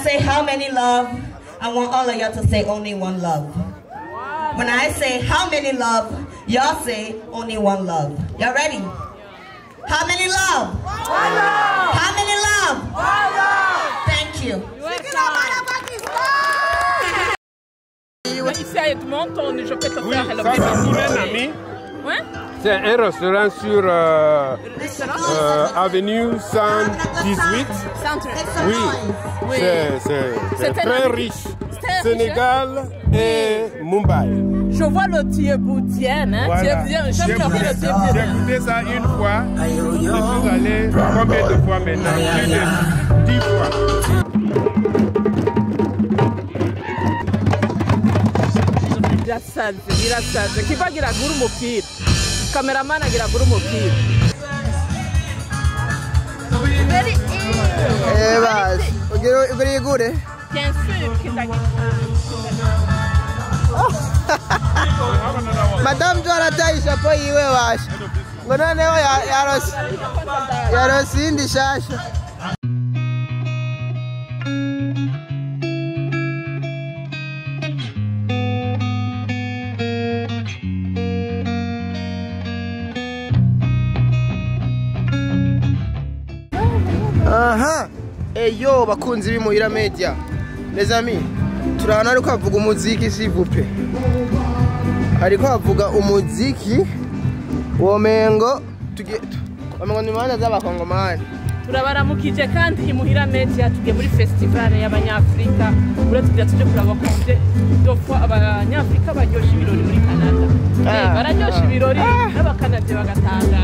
say how many love, I want all of y'all to say only one love. When I say how many love, y'all say only one love. Y'all ready? How many love? One love. How many love? One love. Thank you. Ici à Edmond, je peux te faire le ça c'est un ami. Ouais? C'est un restaurant sur avenue 118. Oui, c'est très riche. Sénégal et Mumbai. Je vois le thieboudien, hein? Voilà. J'aime le thieboudien. J'ai goûté ça une fois. Je suis allé combien de fois maintenant? Plus de 10 fois. Birasaze. Kiba giragura umupira. Cameraman agiragura umupira. Bas, ugire gure. Bien sûr que Madame tu arataye chapeau yiwe basha. Ngo noneho yarose indi shasha. Aha, eyo bakunzi b'imuhira media. Les amis, turahana ariko avuga umuziki s'il vous plaît. Ariko avuga umuziki womengo wamengo ni manda z'abakongomani. Turabaramukije kandi imuhira media tugiye muri festival y'abanyafrika. Ure tujya tuje kuraba konje dofo abanyafrika baryosha ibirori muri Canada. Bararyosha ibirori n'abakanadye bagatanga.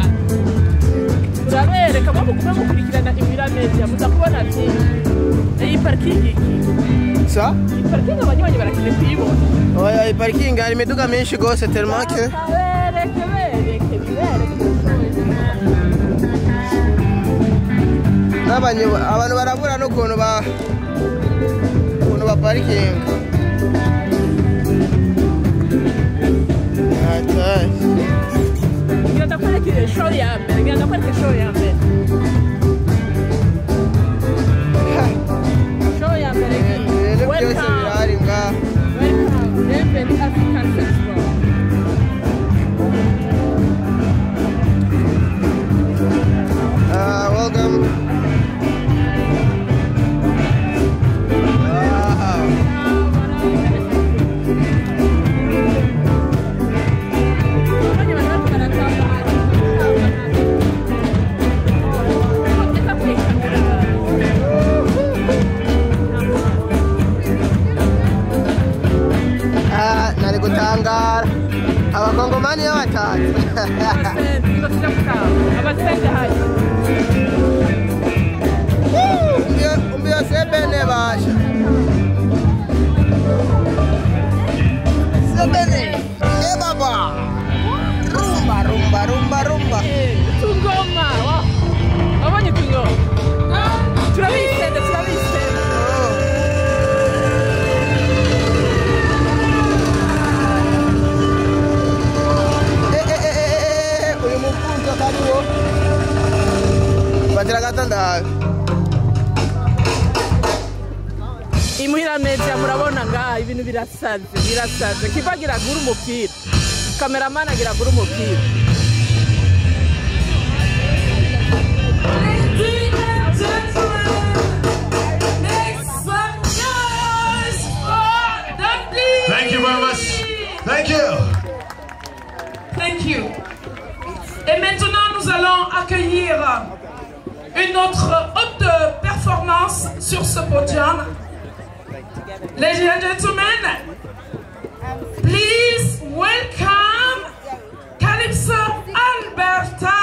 Turabereka bamukume mukurikirana imuhira media muza kubona byinshi. Iyi parking iki. Ça? Iyi parking abanywanyi barakine kuyibona. Oya, iyi parking hari imiduga myinshi gose tellement que abantu barabura n'ukuntu ba parking. Genda kwerekere show ya mbere, genda kwerekere show ya mbere. Show ya mbere. Ibintu byose birahari ngaha. Welcome, Nivyo African Festival. Welcome. Nari gutangara abakongomani y'abatatu. Umbio sebene basha. Sebene. Baba. Rumba rumba rumba rumba. Tungoma. Abonye tungoma. Turabise. Imuhira media murabona nga ibintu birasaze kiba giragura umupira cameraman agiragura umupira Thank you very much. Thank you. Thank you. Et maintenant, nous allons accueillir une autre haute performance sur ce podium. Ladies and gentlemen, please welcome Calypso Alberta.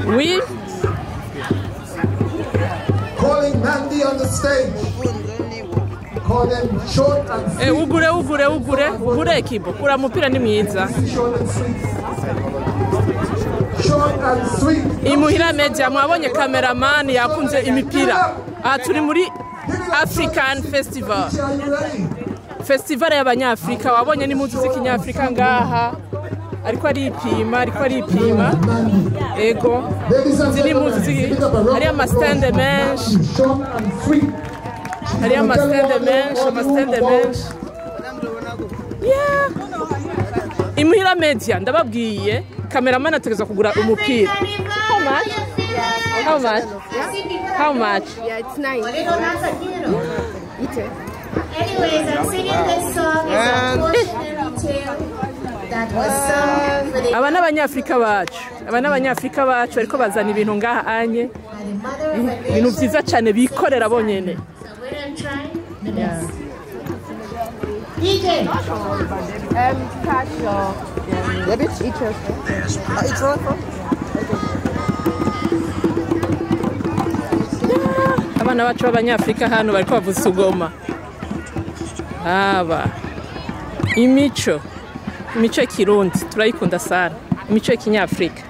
Oui. Calling Mandy on the stage. Call them short and sweet. Ugure ekibo. Kura mupira ni mwiza. Short and sweet. Imuhira media mwabonye cameraman yakunze imipira. Aha turi muri African Festival. Festival y'abanyafrika wabonye n'impunzi z'ikinyafrika ngaha ariko aripima ego zini impunzi hari amastande menshi yeah imuhira media ndababwiye cameraman ategeza kugura umupira how much Yeah, it's nice. Anyways, I'm singing this song as a cautionary tale that was sung for the aba n'abanyafrika bacu ariko bazana ibintu ngaha anye ibintu byiza cyane bikorera bonyene. DJ. Catch your each abana bacu b'abanyafrika hano bariko bavuza ugoma imico kirundi turayikunda sana imico kinyafrika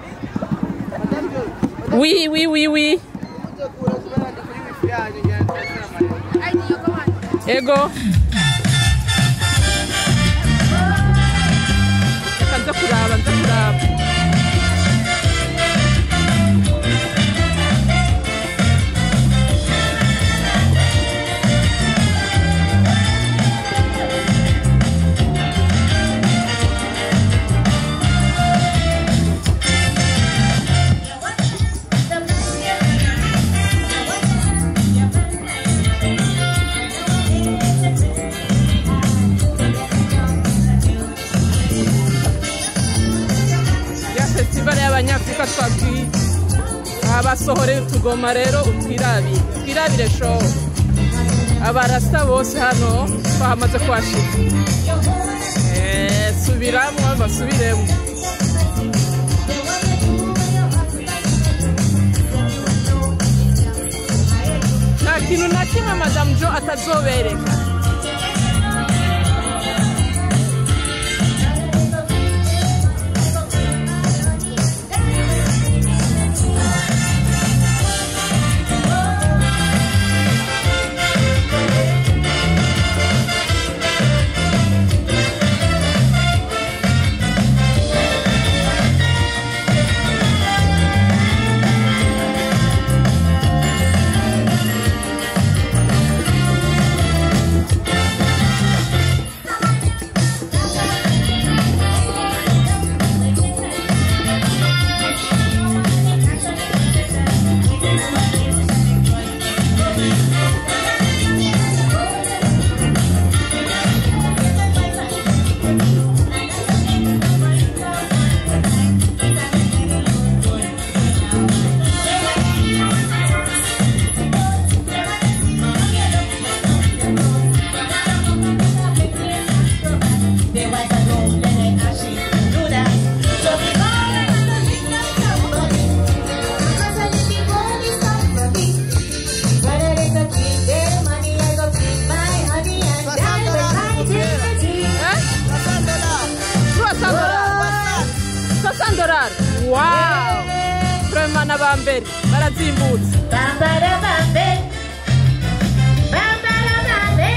oui ego nza kuraba y'abanyafrika twabwiye abasohore tugoma rero twirabire show abarasta bose hano twahamaze kwashika subiramo basubiremo nta kintu na kimwe Madame Jo atazobereka. Wow! Premana bambere barazimbutse. Bambara bambe. Bambara bambe.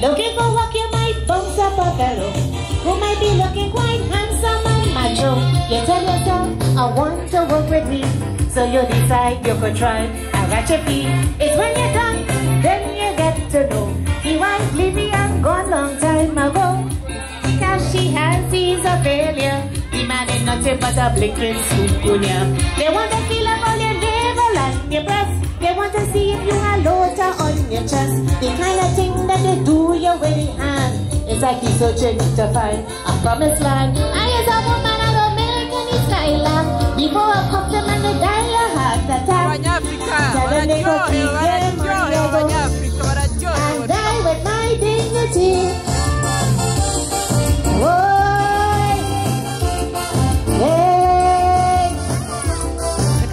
Looking for work, you might bounce up a fellow who might be looking quite handsome and macho. You tell yourself, I want to work with me. So you decide you could try a ratchet fee. It's when you're done, then you get to know he was Libyan gone long time ago. Now she has seen a failure. The man is nothing but a blinking sukunya. They want to feel up on your navel and your breast. They want to see if you have loader on your chest. The kind of thing that they do you with the hand. It's like he's searching to find a promised land. I is a woman I don't make any style. Before I pop them and they die a heart attack. Tell them they go keep their money and die with my dignity. Whoa, yeah.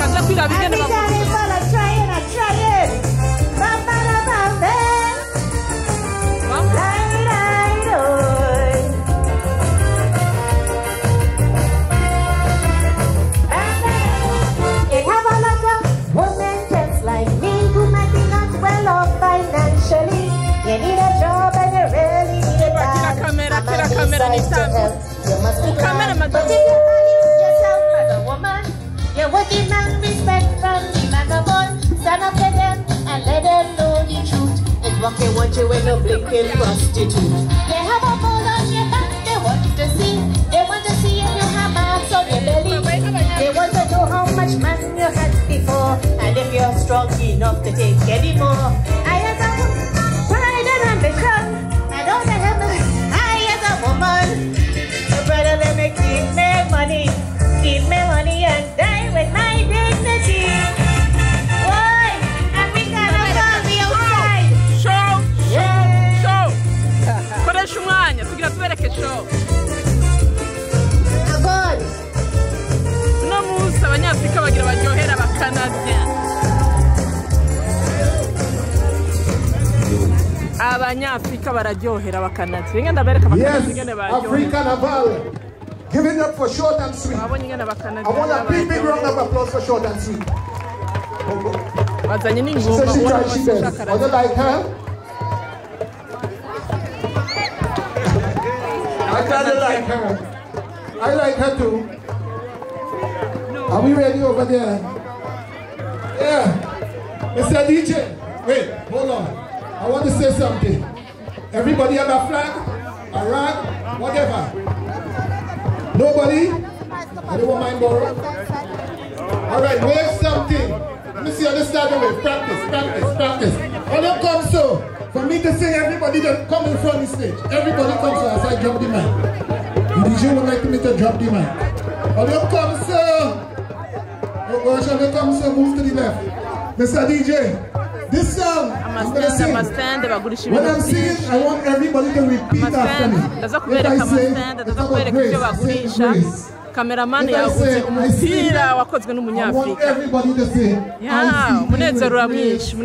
Every time they fall, I try it. decides to help, you must be glad. But if you find yourself as a woman, you would demand respect from the vagabond. Stand up to them and let them know the truth. It's what they want you in a blinking prostitute. They have a ball on your back, they want to see. They want to see if you have marks on your belly. They want to know how much man you had before, and if you're strong enough to take any more. I as a pride and ambition, and all the heavens, I as a woman. So brother, let me keep my money and die with my dignity. Why? Africa, I'm the outside. Show! Yeah. Show! Koresha umwanya, tugira tubereke show. God. Uno munsi abanyafrika bagira baryohera abakanadiya. Abanyafrika bararyohera abakanadiya. Ingenda ndabereka abakanadiya ingene baryohera. Yes, African Naval. Give it up for short and sweet. I want a big round of applause for short and sweet. She said she tried, she does. Was it like her? I kind of like her. I like her too. Are we ready over there? Yeah. Mr. DJ, wait, hold on. I want to say something. Everybody have a flag, a rag, whatever. Nobody? Anyone mind borrow? Alright, wave something. Let me see how this start away. Practice. All you come so. For me to say everybody that come in front of the stage. Everybody comes so as I drop the mic. The DJ would like me to drop the mic. All you come so. Oh, shall you come so? Move to the left. Mr. DJ, this song, I'm going to sing. When I'm singing, I want everybody to repeat after me. If I say, it's about grace, say grace. Cameraman yaguze umupira wakozwe n'umunyafrika. Umunezero wa mwinshi.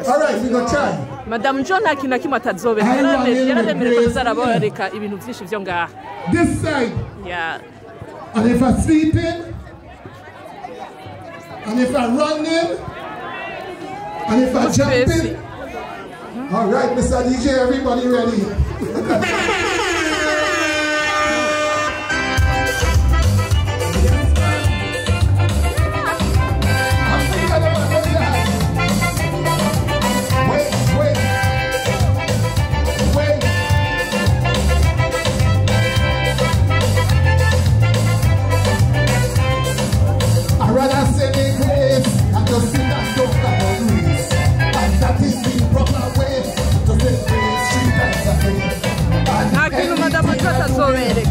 Alright, we gonna try. Madam John nta kintu na kimwe atazobera. Yararemereye ko tuzaraboreka ibintu byinshi byo ngaha. This side. Yeah. And if I'm sleeping, and if I'm running, and if I'm jumping. Alright, Mr. DJ, everybody ready?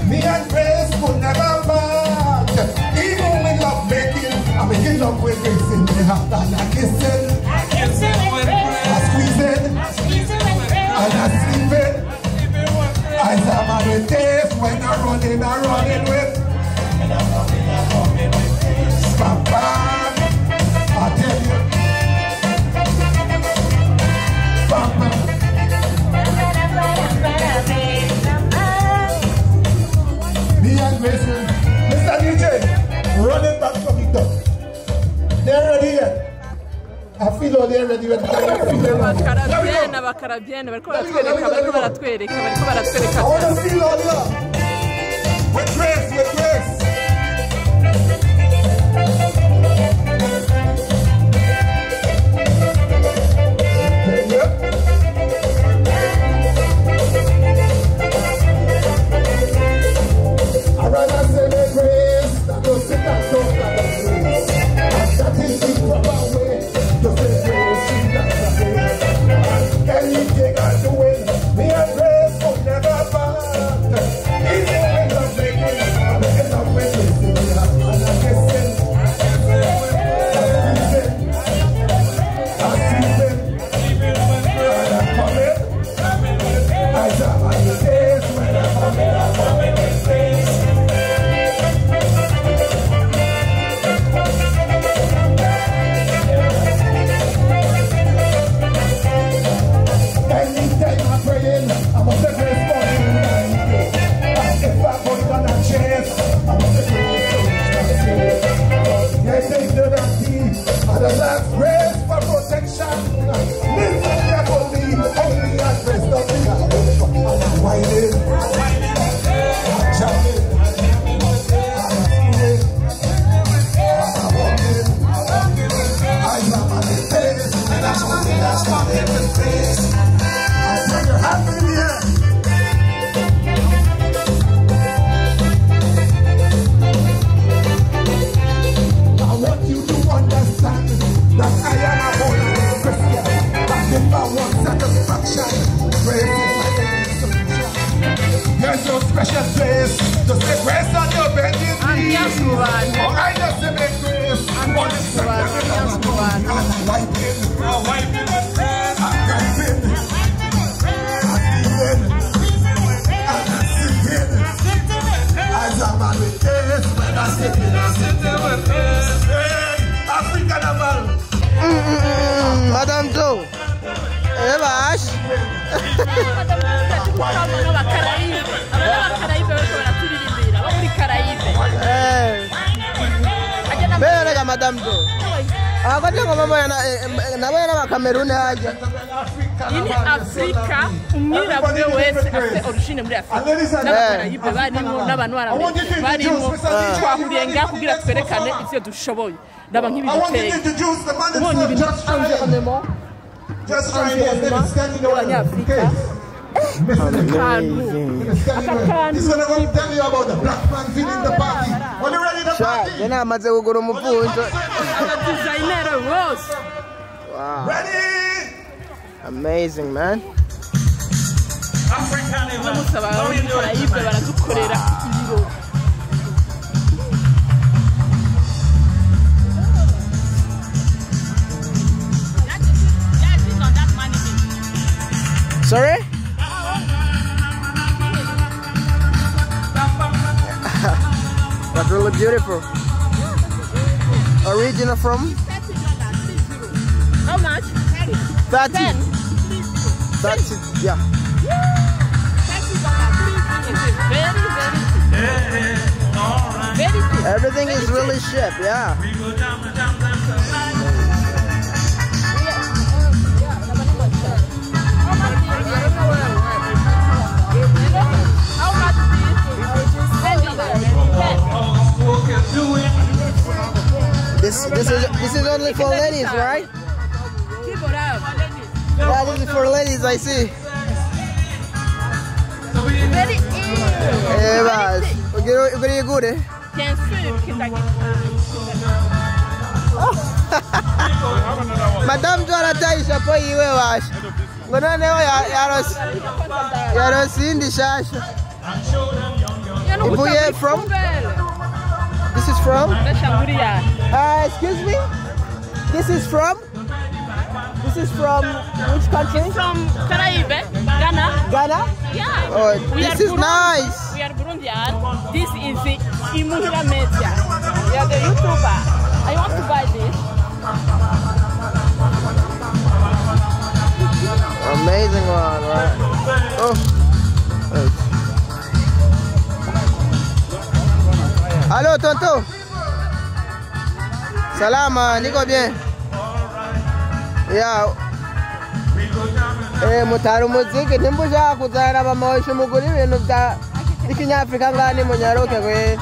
Me and Grace could never part. Even when love making, I'm making love with Grace in the heart and I kissing, I squeezing, and I sleeping. As I'm on the taste when I'm running with. Spam bam, I tell you. Spam bam. Mr. DJ, run it back from the top. They're ready yet. I feel all they're ready. I want to feel all love. With grace. Me and Grace will never part. Even when I'm making love with face. I'll bring your hand in the air. I want you to understand that I am a born Christian. I never want satisfaction. Praise is my only solution. There's no special place. Just say grace on your bending knees. Or I just say make grace. One second. I'm wiping. I'm wiping. I'm wiping. I'm feeling. I'm singing. As a man with grace. When I sit with grace. African man. Madame Joe. Eh, vache. Bene Madame Joe. Akajya ngo mama nabo yana bakamerune haje. Ini Afrika umwirabure wese afite origine muri Afrika. N'abakarayibe barimo n'abantu barimo twahuriye nga kugira twerekane ivyo dushoboye. Ndaba nk'ibiteye. Ubonye ibintu environnement. Just trying to get standing over Africa. He's gonna go tell you about the black man feeling the party. Are you ready to party? Then I'm at the Ugurumu. Wow. Ready? Amazing, man. Sorry? That's really beautiful. Original from? How much? 30. 10. 30, yeah. Very Everything is really cheap, yeah. This is only for ladies, right? Yeah, this is for ladies, I see. Eh, vas. What you good, eh? Madame Joana Taisha po iwe wash. Ngono ne yaros indi shasha. Where you from? This is from? Excuse me? This is from? This is from which country? From Caraibe, Ghana. Ghana? Yeah. Oh, this is nice. We are Burundian. This is the Imuhira Media. We are the YouTuber. I want to buy this. Amazing one, right? Oh. Wait. Allô, tonton. Salama, niko bien. Yeah. Mutaru muziki nimbuja kuzana bamaosho muguri ibintu bya ikinyafrika ngani munyaruke kwe.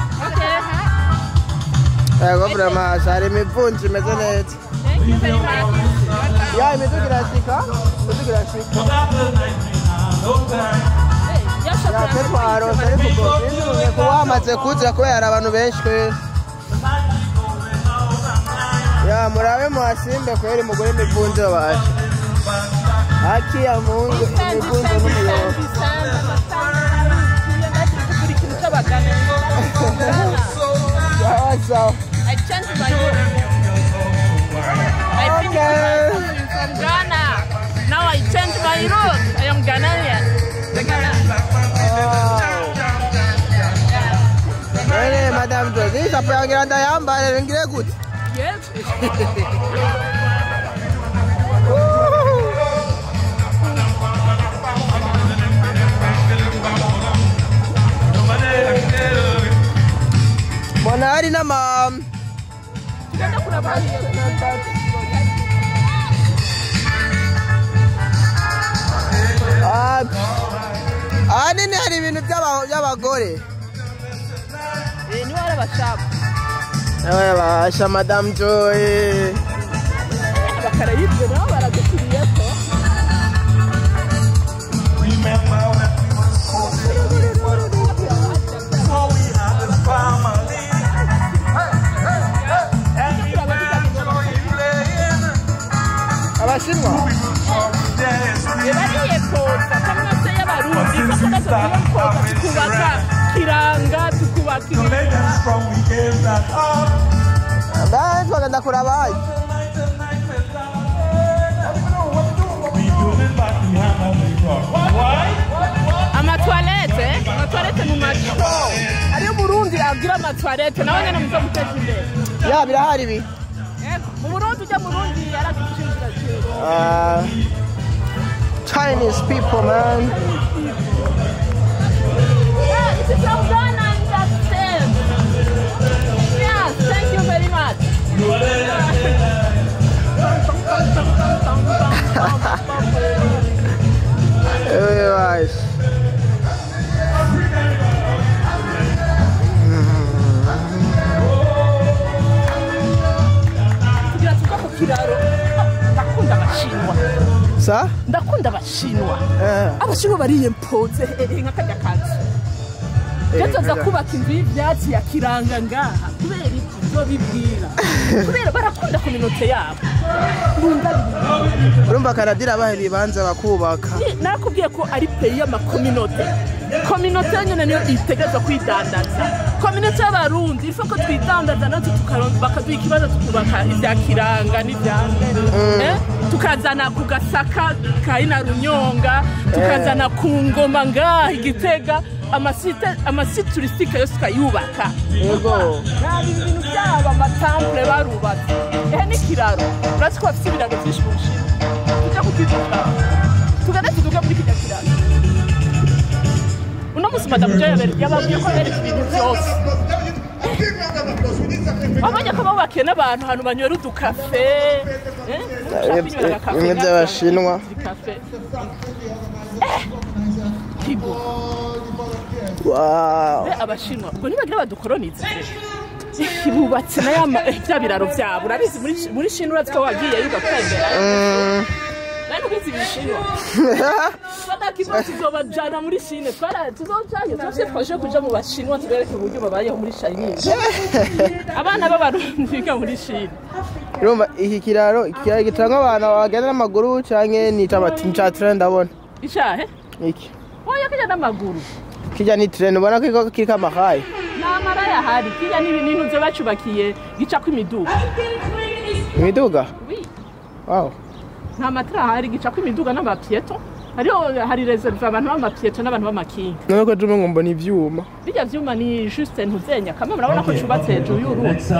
Ego brama sari mivunji meze neza. Thank you very much. Yeah, imidugira shika. Ya teparo sari kuko. Inzu kuwamaze kuzira ko yari abantu benshi kwe. Ya murabe muhasimbe kweri mugore mivunje basha. Haki ya Mungu mivunje n'umuyobo. I changed my room. I finished from Ghana. Now I changed my road. I am Ghanaian. Hey, Madame Josie, ça peut regarder en bas, elle est good. Yes. Bonari na mam. Nini hari ibintu by'abagore? Ni wale bashabu. Basha Madame Joy. Bakarayibe nabo baragukiriye ko. kwiyempoza kominote y'abarundi tukubaka kiranga tukubaka bagenda kurabaye amatoilette mu macho ariyo Burundi agira amatoilette nawe nyene muzo guteza imbere ya birahari bi mu Burundi ujya mu Burundi yaragishimira Chinese people, man. Yeah, this is from Ghana and that's it. Yes, thank you very much. Very nice. Sa? Ndakunda abashinwa. Abashinwa bariyempoze nka kajya kanzu. Gaza kubaka inzu y'ibyatsi ya kiranga ngaha kubera ibyo bibwira. Kubera barakunda kominote yabo. Urumva karadira abahe bibanza bakubaka. Nakubwiye ko ari peyi y'amakominote. Kominote nyene niyo itegeza kwidandaza. Kominote y'abarundi ifo ko twidandaza natwe tukaronka bakaduha ikibazo tukubaka ibya kiranga n'ibyambere. Tukazana ku Gasaka kaina Runyonga, tukazana ku Ngoma ngaha Igitega, amasite turistique yose tukayubaka. Yego. Nabi ibintu byabo amatemple barubatse. Ni kiraro. Uretse ko bafite ibiraro byinshi mu Bushinwa. Tujya kutwibuka. Tugana tuduga muri kijya kiraro. Uno musi Madame Joy yababwiye ko ari ibintu byose. Abanya ko babakene abantu hanu banywera udukafe. Bimwe by'abashinwa. Kigo. Wow. Abashinwa ubwo nibagira badukolonize. Bubatse na bya biraro byabo urabizi muri Shinwa uratse ko wagiye yuga kwembera. Nani ubizi bishinwa. Fata kibazo zobajana muri Shinwa tuzojanye twashe kuja mu bashinwa tubereke uburyo babayeho muri Chinese. Abana b'abarundi biga muri Shinwa. Urumva iki kiraro gitanga abantu bagenda n'amaguru canke ni tabati trend abona. Icahe? Iki. Oya kija n'amaguru. Kija ni trend ubona ko kika mahaye. Namara ya hari kija ni ibintu byo bacubakiye gica ku imiduga. Imiduga? Oui. Wow. Nta matara hari gica ku imiduga n'abapieto. Hari reserve abantu b'amapieto n'abantu b'amakinga. None ko tume ngomba ni vyuma. Bijya vyuma ni juste ntuzenya kamwe murabona ko cubatse hejuru y'uruzi.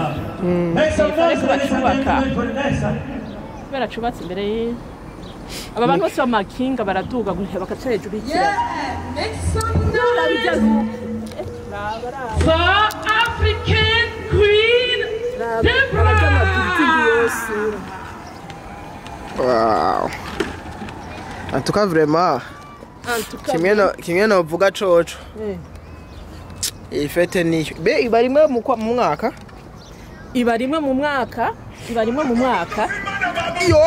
Ariko bacubaka. Bera cubatse imbere aba bantu bose b'amakinga baraduga guheba bakaca hejuru y'ikiraro. The African Queen Wow. En tout cas vraiment. Kimwe no vuga coco. Ifete ni. Be ibarimwe mu mwaka? Ibarimwe mu mwaka. Yo!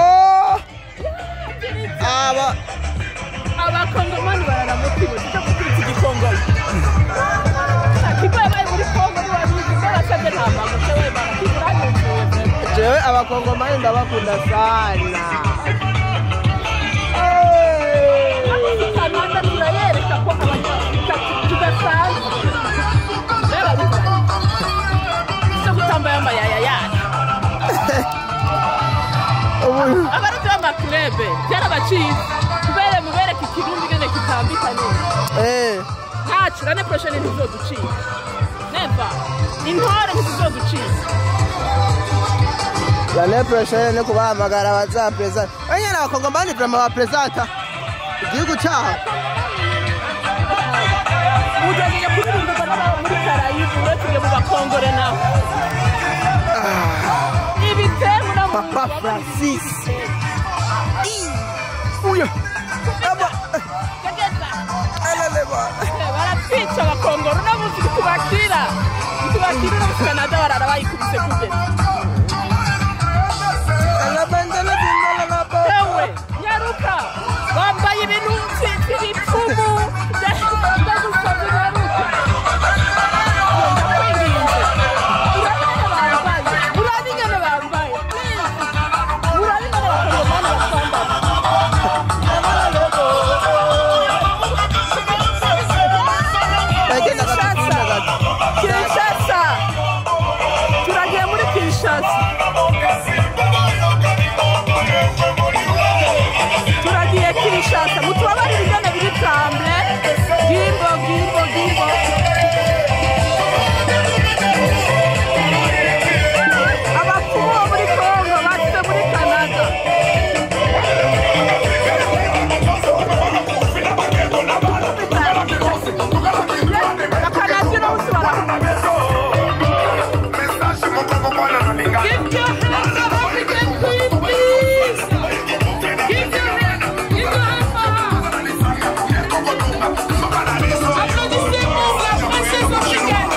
Abakongomani bararamutiwe cyo kutwitsa igikongoro. Kigo yabaye muri Kongo ni wabizi barasabye ntambago cyewe barakiguranye. Jewe abakongomani ndabakunda sana. Kananda turayereka ko abanyafrika tudasanzwe. Reba bita. Cyo gutambaye amayaya yacu. Abarundi b'amaklebe byarabaciye. Kubere mubereke ikirundi gene kitambika neza. Ntacu rane prochaine ntizoducika. Never. Intore ntizoducika. L'année prochaine kubahamagara bazapresenta. Anyana abakongomani vraiment bapresenta. Igihugu cyaho. Ujagiye kuririmba muri Karayibu uretse mu bakongore naho. Ibitemu na Papa Francis. Uyo. Aba. Barapfica abakongoro n'abuzi tubakira no Canada bararabayikubise kugeza. Ewe nyaruka bambaye ibintu by'ibipfumu byagusabye nyaruka. Urabingana bambaye. Urabingana bakongomani batwambara. sasa mutubabarire ingene biri tremble gimbo abapfumu bo muri Congo batse muri Canada Akanazira usubara Give your hands up, African Queen, please! Give your hands, give your hands for her! Applaudissez pour la princesse africaine!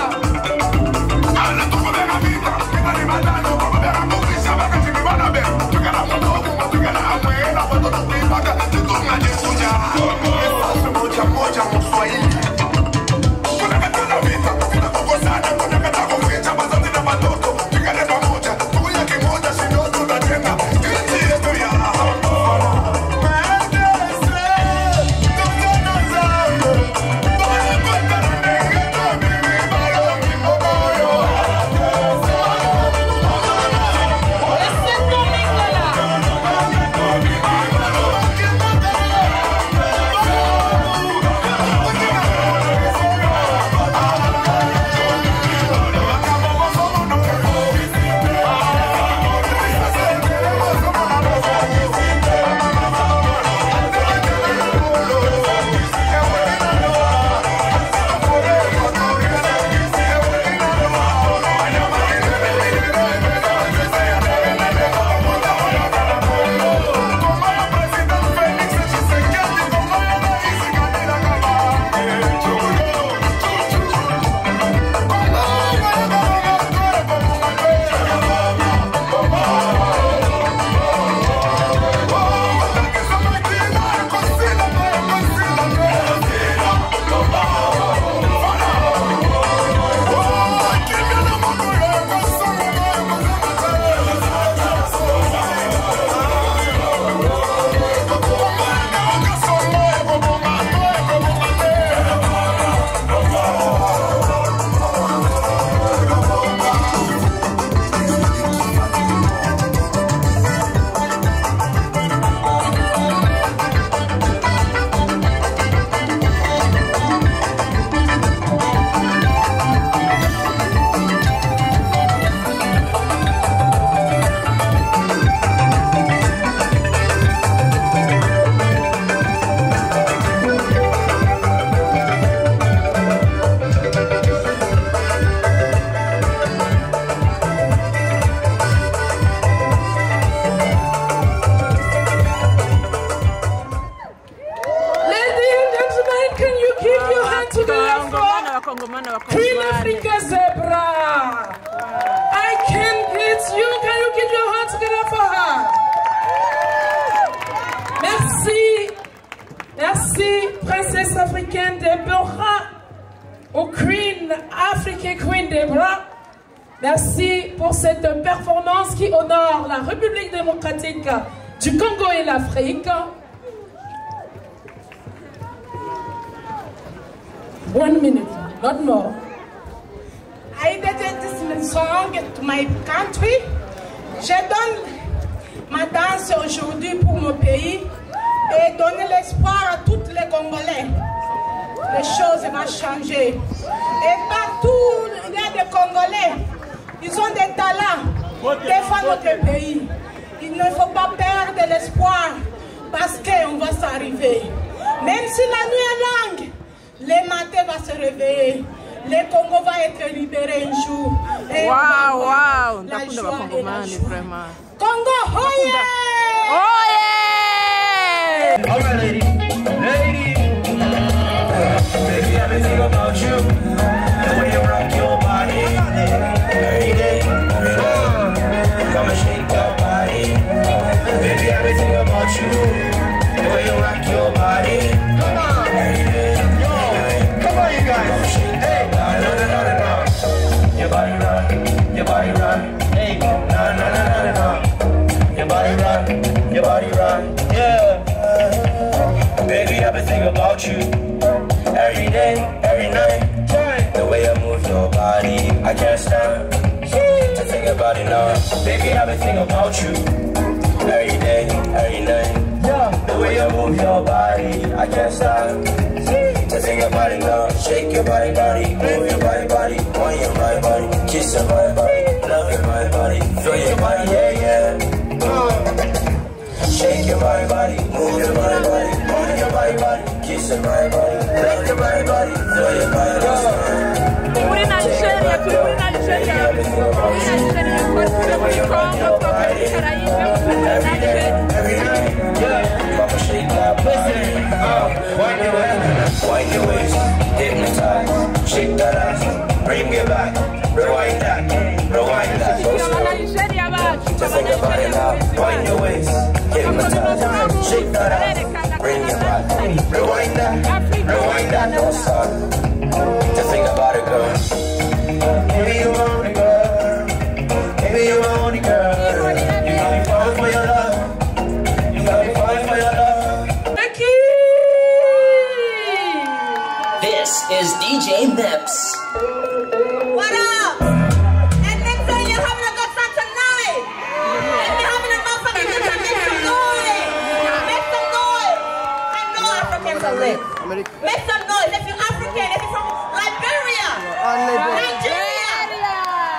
Queen Africa Zebra. I can greet you. Can you give your hands together for her? Merci. Merci, princesse africaine Deborah, au Queen African Queen Deborah. Merci pour cette performance qui honore la République démocratique du Congo et l'Afrique. 1 minute, not more. I dedicate this song to my country. Je donne ma danse aujourd'hui pour mon pays et donner l'espoir à tous les Congolais. Les choses vont changer. Et partout, il y a des Congolais. Ils ont des talents pour défendre notre pays. Il ne faut pas perdre l'espoir parce qu'on va s'arriver. Même si la nuit est longue, le matin va se réveiller. Le Congo va être libéré un jour. Et wow, la joie et la joie. Vraiment. Congo, hoye! Hoye! All right, lady. Baby, I've been thinking about you. The way you rock your body. Every day, every night. Come and shake your body. Baby, I've been thinking about you. The way you rock your body. Come on. Every day, every night. Come on, you guys. Hey, no. Your body rock. Your body rock. Hey, no. Your body rock. Your body rock. Yeah. Baby, I've been thinking about you every day, every night. The way you move your body, I can't stop to think about it now. Baby, I've been thinking about you every day, every night. The The way you move your body, I can't stop. Just think about it now. Shake your body, body. Move your body, body. Want your body, body. Kiss your body, body. Love your body, body. Feel your body, yeah, yeah. Shake your body, body. Move your body, body. Want your body, body. Kiss your body, body. Love your body, body. Feel your body, body. Muri Nigeria, muri Nigeria. Wind your waist, hypnotize, shake that ass, bring it back, rewind that, go slow. Just think about it now. Wind your waist, hypnotize, shake that ass, bring it back, rewind that, don't stop. Just think about it, girl. Maybe you want it, girl. Maybe you want it, girl. You got me falling for your love. You got me falling for your love. This is DJ Mips. What up? And next time you're having a good time tonight. If you're having a motherfucking good time, make some noise. Make some noise. I know Africans are lit. Make some noise. If you're African, if you're from Liberia, Nigeria,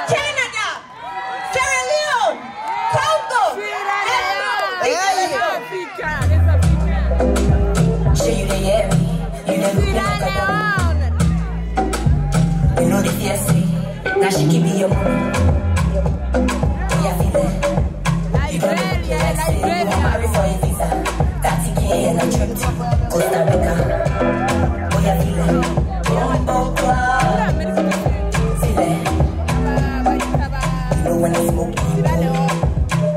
Canada, Sierra Leone, Congo, you know the fiesta, now she keep me up. Yeah, feel it. You don't look like say you want marry for a visa. 30K and a trip to Costa Rica. Oh, yeah, feel it. Feel it. You know when I smoke,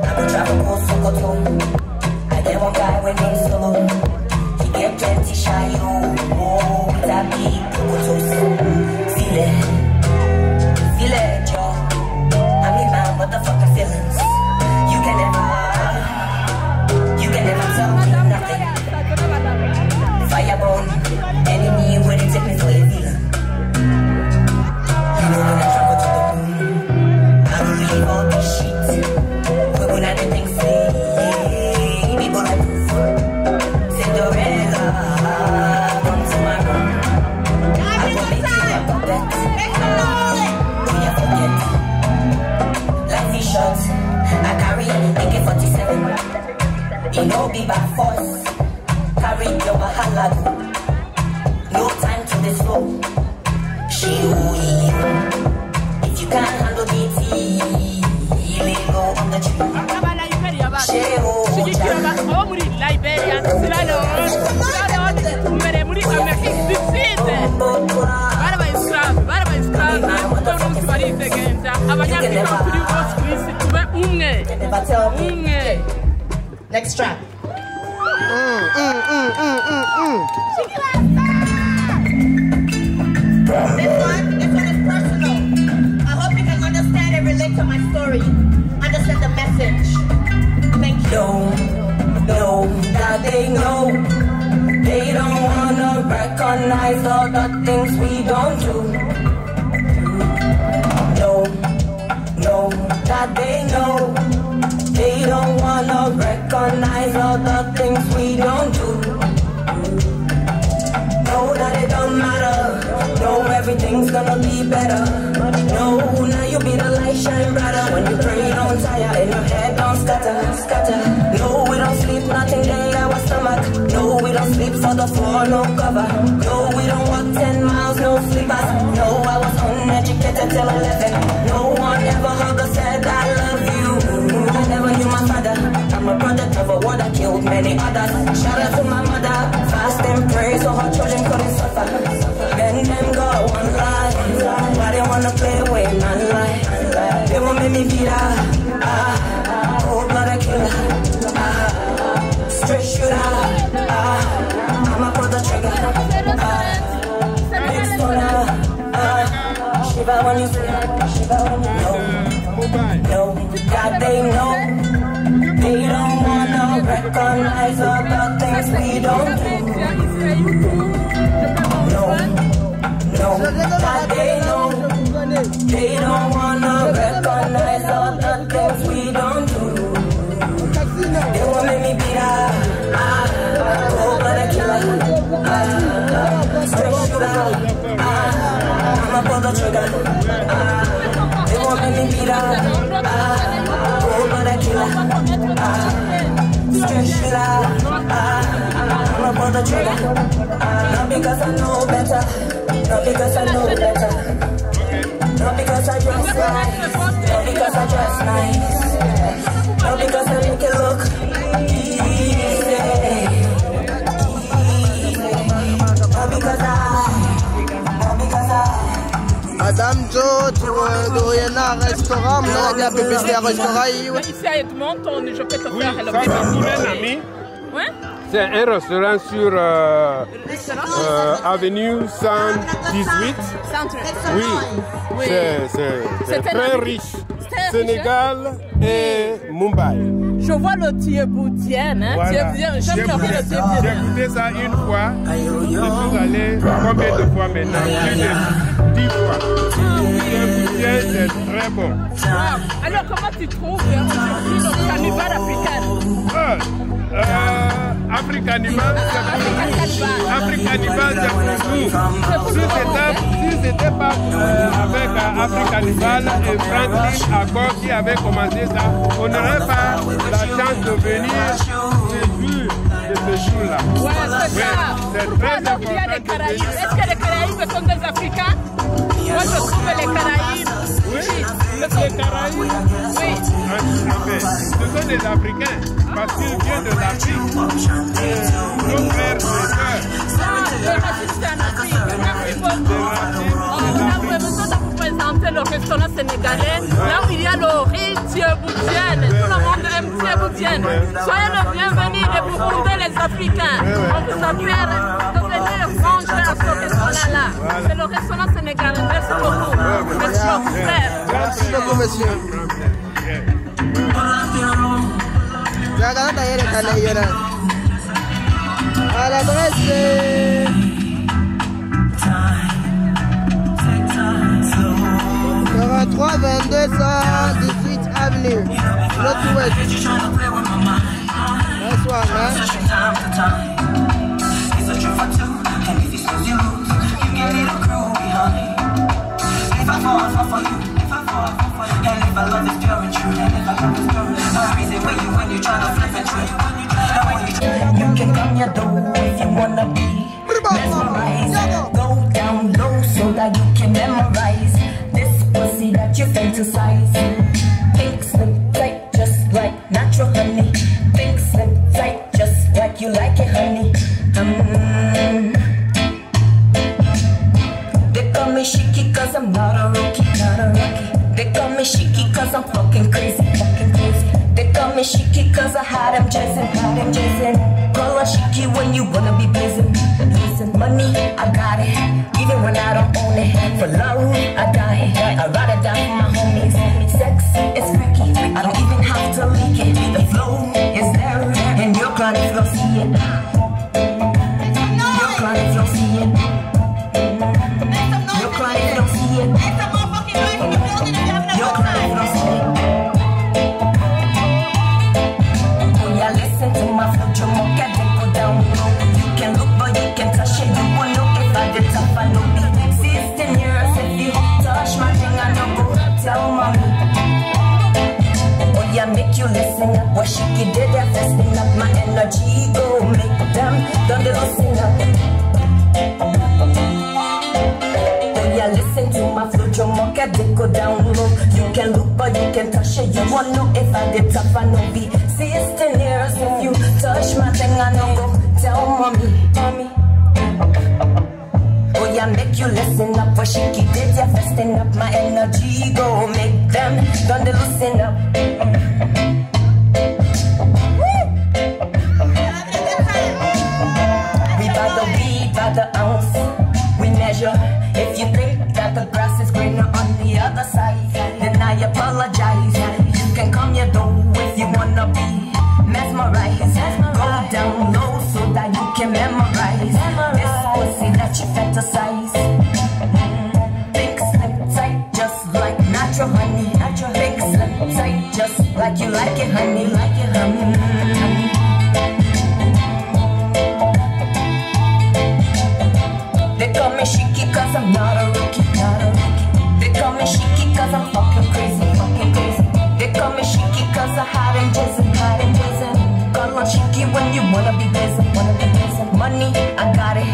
I go travel close to Koto. I get one guy when he's solo. He get plenty shy, oh, with that big photos. Feel it, yo. I'm in my motherfucking feelings. You can never tell me nothing. Firebone, enemy when it take me for a villain. You know when I travel to the moon, I will leave all this shit. But when I do things say, be bulletproof. Cinderella, come to my room. I will make you a puppet. Life is short, I carry AK-47. You know be by force, carry your wahala. No time to this flow. She will you. If you can't handle the tea, lay low on the tree. She will muri Liberia, muri America du Sud. Next track. This one is personal. I hope you can understand and relate to my story. Understand the message. Thank you. No, that they know. They don't wanna recognize all the things we don't do. No, that they know. They don't wanna recognize all the things we don't do. Know that it don't matter. Know everything's gonna be better. No, now you be the light shine brighter. When you pray, don't tire and your head don't scatter. No, we don't sleep, nothing day our stomach. No, we don't sleep for the floor, no cover. No, we don't walk 10 miles, no sleepers. No, I was uneducated till 11. No one ever hugged or said I love you. I never knew my father. I'm a product of a war that killed many others. Shout out to my mother, fast and pray so her children couldn't suffer. Then them got one life, why they wanna play away my life? They won't make me beat her, cold blooded killer, straight shooter, I'm a brother trigger, big stoner, shiver when you see her, shiver when you know. No, God they know. They don't wanna recognize all the things we don't do. No, that they know. They don't wanna recognize all the things we don't do. They won't make me beat her. I'ma pull the trigger. They won't let me beat up. Oh, but I kill her. Stretch it out. I'ma pull the trigger. Not because I know better. Not because I know better. Not because I dress nice. Not because I dress nice. Not because I make it look easy. Not because Madame Jo, tu devrais aller à un restaurant, mais il y a publicité à un restaurant. Ici à Edmonton, je peux te faire le ami. Ouais? C'est un restaurant sur avenue 118. Oui, c'est très riche. Sénégal et Mumbai. Je vois le tubonye, hein? Voilà. J'aime bien le tubonye. J'ai goûté ça une fois. Je suis allé combien de fois maintenant? Plus de 10 fois. Le c'est très bon. Wow. Alors comment tu trouves aujourd'hui le carnaval africain? Africanival, c'est pour nous. Si c'était pas avec Africanival et Franklin Accord qui avait commencé ça, on n'aurait pas la chance de venir de ce jour-là. Ouais, c'est ça. Pourquoi donc il y a les Caraïbes? Est-ce que les Caraïbes sont des Africains? Moi je trouve les Caraïbes. Oui, les Caraïbes. Oui. Ce sont des Africains parce qu'ils viennent de l'Afrique. Nos frères et sœurs. Le racisme c'est en Afrique. Merci beaucoup. On a besoin de vous présenter le restaurant sénégalais, là où il y a le riz tubonye. Tout le monde aime tubonye. Soyez le bienvenu les Burundais, les Africains. On vous appelle de venir manger à ce restaurant-là. C'est le restaurant sénégalais. Merci beaucoup. Merci beaucoup, frère. Merci beaucoup, monsieur. Jangan tanya dengan Yona. À l'adresse 43 22 118 avenue, Northwest. Nice one, man. And if I love is pure and true, and if I love is pure and true, no reason when you try to flip and true. You can come your door if you wanna be mesmerized. Go down low so that you can memorize this pussy that you fantasize. Pink slip tight just like natural honey. Pink slip tight just like you like it, honey. They call me Shiki cause I'm not a rookie, not a rookie. They call me Shiki cause I'm fucking crazy, fucking crazy. They call me Shiki cause I had him jazzing. Call her Shiki when you wanna be blazing. Listen, money, I got it, even when I don't own it. For love, I die, I'd rather die for my homies. Sex is freaky, I don't even have to leak it. The flow is there, and you're crying if you see it. You're crying if you see it. You're crying if you see it. You're crying if you see it. Oh yeah, listen to my future, more cat go down low. You can look but you can touch it. You won't know if I did tough, I know me. 16 years if you touch my thing, I don't go tell mommy. Oh yeah, make you listen up. What she did, they're festing up my energy. Go make them, don't they listen up. Listen to my flow, your mocha dick go down low. You can look but you can touch it. You won't know if I did tough, I know be 16 years if you touch my thing, I know go tell mommy. Oh yeah, make you listen up. What she did, you're festing up my energy. Go make them, don't they listen up. We by the ounce, we measure. If you think that the grass is greener on the other side, then I apologize. You can come your door if you wanna be mesmerized. Go down low so that you can memorize this pussy that you fantasize. Pink slip tight just like natural honey. Pink slip tight just like you like it, honey. They call me cause I'm not a rookie, not a rookie. They call me Shiki cause I'm fucking crazy, fucking crazy. They call me Shiki cause I hide and jizzin', hide and jizzin'. Call on Shiki when you wanna be busy, wanna be busy. Money, I got it,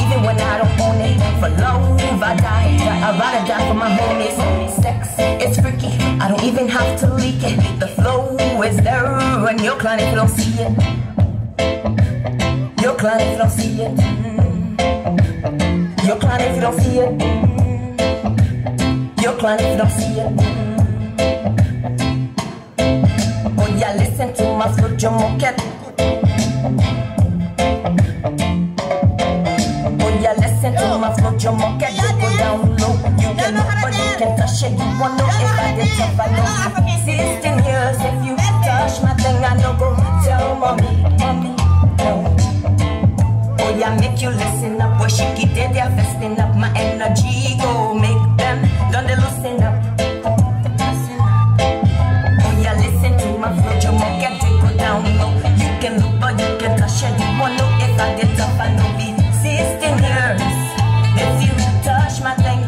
even when I don't own it. For love, I die, I'd rather die for my homies. Sex, it's freaky, I don't even have to leak it. The flow is there and you're client if you don't see it. You're client if you don't see it. You're client if you don't see it. You're client if you don't see it. Oh yeah, listen to my flow, your moquette. Oh yeah, listen to my flow, your moquette. You go down low, you can know, but you can touch it. You wanna know if I did tough, I know. 16 years, if you touch my thing, I know. Go tell mommy, mommy, no. Oh yeah, make you listen up. Boy, she keep there, they're vesting up my energy. Go make them learn to listen up. Oh yeah, listen to my flow, your moquette, go down low. You can look, but you can touch it. You wanna know if I did tough, I know. Be 16 years, if you touch my thing,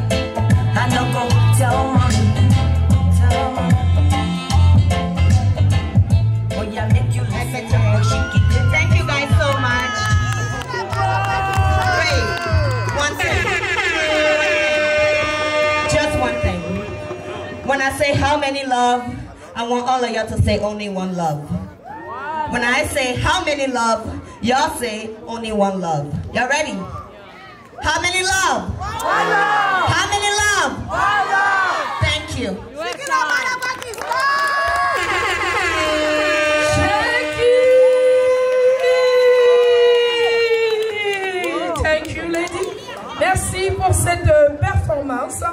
I know. Go tell mommy, tell mommy. Oh yeah, make you listen up. Boy, she keep there. Thank you guys so much. Wait, one thing. Just one thing. When I say how many love, I want all of y'all to say only one love. When I say how many love, y'all say only one love. Y'all ready? How many love? One love. How many love? One love. Thank you. Thank you, lady. Merci pour cette performance.